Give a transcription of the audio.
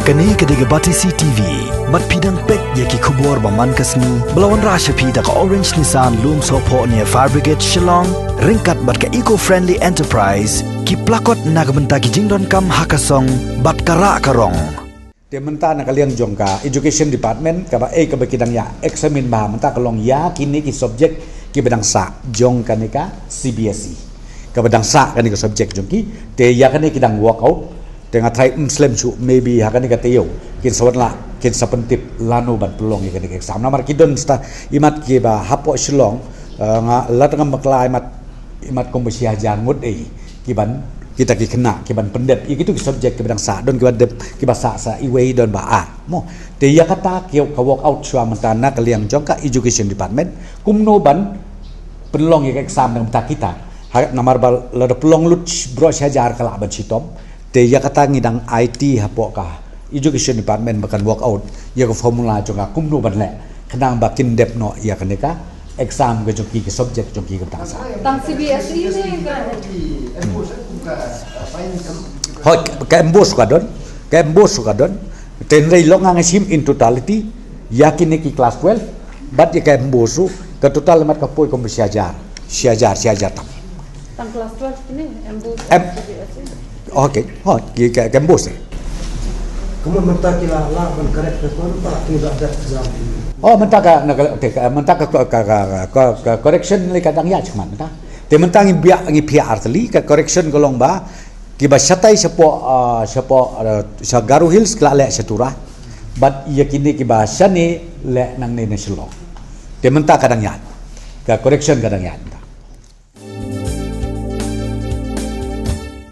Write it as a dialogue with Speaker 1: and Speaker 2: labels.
Speaker 1: Kani kediga Batisi TV, mat pidang pek yaki kubur baman kasni, belawan rasha pida ka Orange Nissan Loom Sopo near Fire Brigade Shillong, ringkat bat ka eco-friendly enterprise, ki plakot nagamenta ki jingdon kam hakasong, bat kara karong.
Speaker 2: Menta nak kaliang jongka Education Department kaba ka bakidang ya examine bah menta kalong ya kini ki subjek ki bedang sa jongka nika CBSE ka bedang sa kan ka subjek jongki te ya kan kidang workout tengah try Muslim chu maybe hakani ka teo kin sawanla kin sapentip lanu ban pelong kan ka exam namar kidon sta imat ki ba hapo Shillong nga latang maklai imat komisi hajan mud ki ban kita ki kena ki ban pendet itu ki subjek ki bedang sa don ki ban ki bahasa sa iwei don ba mo te ya kata ki ka work out chua mentana kaliang jongka Education Department kumno ban pelong ka exam nang kita namar bal lada pelong lut bro hajar kala ban sitom te ya kata ngidang IT hapo ka Education Department bakan work out ya ka formula jongka kumno ban le kenang bakin dep no ya kaneka exam ke jongki ke subjek jongki ke tangsa
Speaker 3: tang CBSE ni
Speaker 2: hoi ke embos ka don ten rei long ang sim in totality yakin ki class 12 bat ya ke embosu ke total mat ka poi kom siajar tam
Speaker 3: tang kelas 12 ini embus CBSE.
Speaker 2: Okay, ki ke embos
Speaker 4: Kamu minta kila lah ban correct rekor pak tidak ada exam.
Speaker 2: mentaka correction le kadang ya cuman ta te mentang biak ngi PR tali ka correction golong ba ki ba satai sepo sa Garu Hills kla le setura bat yakini ki ba sane le nang ne Shillong te mentaka kadang ya ka correction kadang ya